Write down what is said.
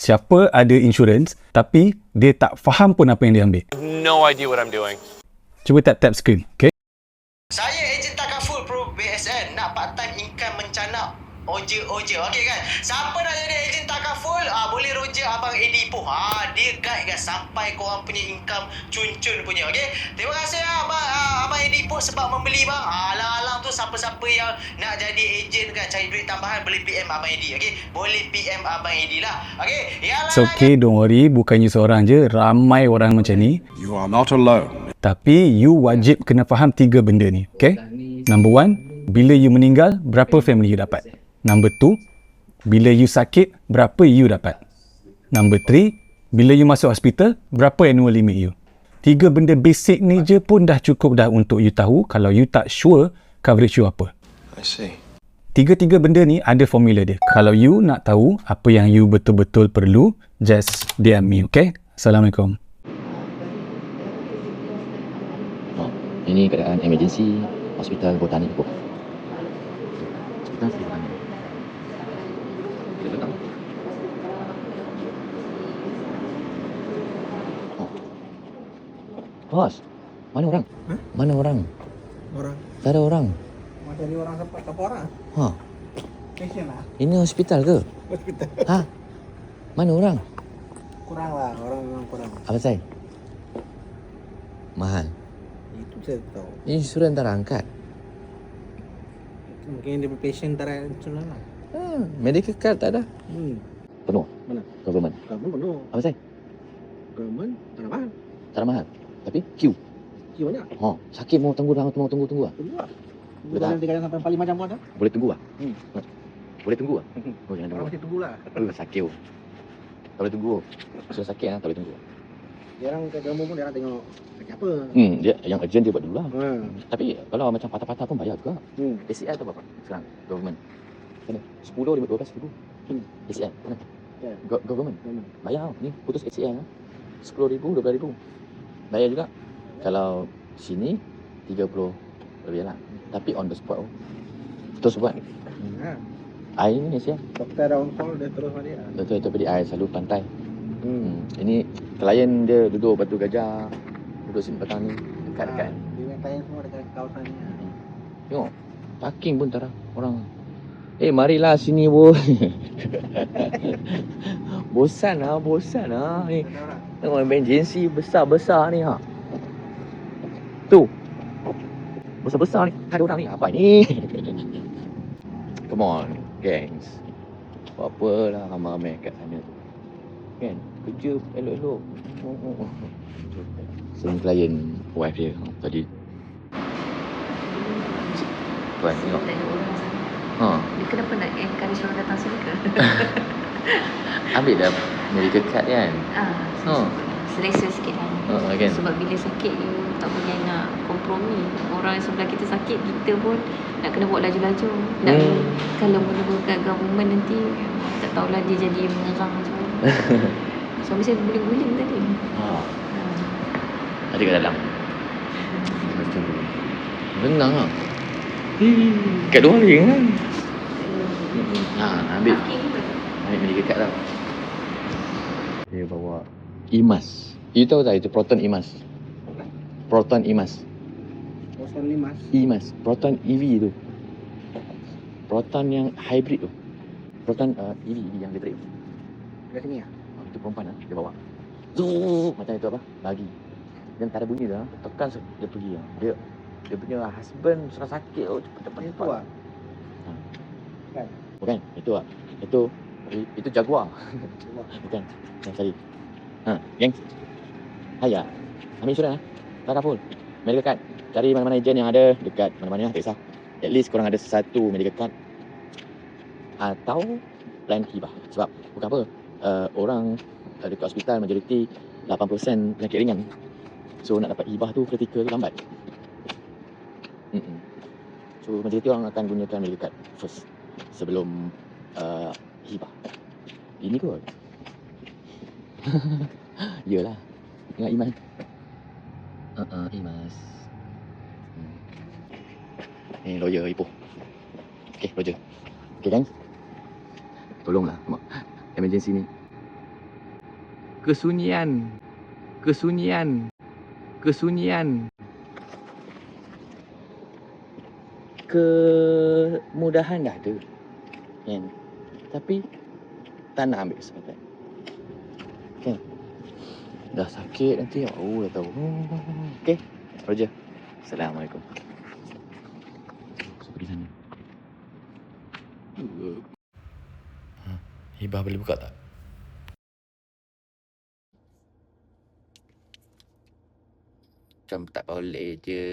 siapa ada insurans tapi dia tak faham pun apa yang dia ambil. No idea what I'm doing. Cuba tap screen, okay? Saya ejen takaful Pro BSN nak part-time income mencanak Oja. Okey kan? Siapa nak jadi ejen takaful? Boleh Roger Abang Eddie Ipoh. Dia guide kan sampai korang punya income cun-cun punya. Okey? Terima kasih Abang Eddie Ipoh sebab membeli bang. Alang-alang tu siapa-siapa yang nak jadi ejen kan cari duit tambahan boleh PM Abang Eddie. Okey? Boleh PM Abang Eddie lah. Okey? Yalah. It's okay, don't worry. Bukannya seorang je, ramai orang macam ni. You are not alone. Tapi you wajib kena faham 3 benda ni, okay? Number 1, bila you meninggal, berapa family you dapat? Number 2, bila you sakit, berapa you dapat? Number 3, bila you masuk hospital, berapa annual limit you? 3 benda basic ni je pun dah cukup dah untuk you tahu kalau you tak sure coverage you apa. I see. 3 benda ni ada formula dia. Kalau you nak tahu apa yang you betul-betul perlu, just DM me, okay? Assalamualaikum. Ini keadaan emergency Hospital Botani Ipoh. Hospital Botani. Kita petang. Bos, mana orang? Mana orang? Orang? Tak ada orang. Macam ni orang siapa orang? Patient lah. Ini hospital ke? Hospital. Mana orang? Kurang lah, orang memang kurang. Apa saya? Mahal. Itu saya tahu. Insurans tak angkat. Mungkin dia patient international lah. Medical card tak ada. Penuh. Mana? Government. Government penuh. Apa saya? Government tak ada mahal. Tak ada mahal. Tapi queue. Queue banyak. Sakit mau tunggu lah. Tunggu lah. Betul. Nanti kadang sampai 4-5 jam pun ada. Boleh tunggu lah? Boleh tunggu lah? Oh, jangan Orang tunggu. mesti tunggu lah. Sakit. Tak boleh tunggu. Sudah sakit lah, tak boleh tunggu. Dia orang ke government pun dia orang tengok sakit apa. Dia yang urgent dia buat dulu lah. Tapi kalau macam patah-patah pun bayar juga. ACL tu berapa sekarang? Government. Mana? 10, 12 ribu. ACL. Mana? Government. Bayar. Ni putus ACL. 10 ribu, 12 ribu. Bayar juga. Kalau sini 30 lebih lah. Tapi on the spot. Terus buat. Air ni siap. Doktor dah on call dia terus balik lah. Betul, tapi air selalu pantai. Ini klien dia duduk Batu Gajah, duduk Simpang ni, dekat-dekat. Dia punya klien semua dekat kawasan ni. Tengok, parking pun tak ada orang. Marilah sini boy. bosan lah ni. Tengok emergency besar-besar ni Tu. Besar-besar ni. Ada orang ni. Apa ni? Come on, gangs. Apa lah ramai-ramai kat sana tu. Kan? Kerja elok-elok. Sering klien wife dia tadi. Tuan tengok. Tak ada orang sana. Dia kenapa nak encourage orang datang sini ke? Ambil dah medical card kan? Selesa sikit lah. Kan? Sebab bila sakit you tak boleh nak kompromi. Orang sebelah kita sakit, kita pun nak kena buat laju-laju. Kalau mula-mula government nanti tak tahulah dia jadi mengerang macam mana. Suami saya guling-guling tadi. Ada kat dalam. Renang lah. Kat luar lagi kan? Ambil medical card tau. Dia bawa IMAS. You tahu tak itu Proton IMAS? Proton IMAS. Proton Limas. IMAS. Proton EV tu. Proton yang hybrid tu. Proton EV yang elektrik tu. Dekat sini lah. Itu perempuan dia bawa. Zuh, macam itu apa? Lagi. Dan tak ada bunyi dah. Tekan dia pergi. Dia punya husband sudah sakit. Cepat-cepat. Itu lah. Kan? Bukan. Itu lah. Itu Jaguar. Bukan. Yang tadi. Geng. Hayya. Ambil insurans tak full. Medical card. Cari mana-mana ejen yang ada dekat mana-mana. Tak kisah. At least korang ada satu medical card. Atau plan hibah. Sebab bukan apa. Orang dekat hospital majoriti 80% penyakit ringan. So nak dapat hibah tu kritikal lambat. So majoriti orang akan gunakan medical card first sebelum hibah. Ini kot. Yelah. Ingat Iman. Imas. Ni lawyer Ipoh. Okay, Roger. Okay, guys. Tolonglah. Emergency ni. Kesunyian. Kesunyian. Kesunyian. Kemudahan dah ada. Kan? Tapi tak nak ambil kesempatan. Kan? Dah sakit nanti dah tahu. Okey. Roger. Assalamualaikum. Saya pergi sana. Hibah boleh buka tak? Macam tak boleh je.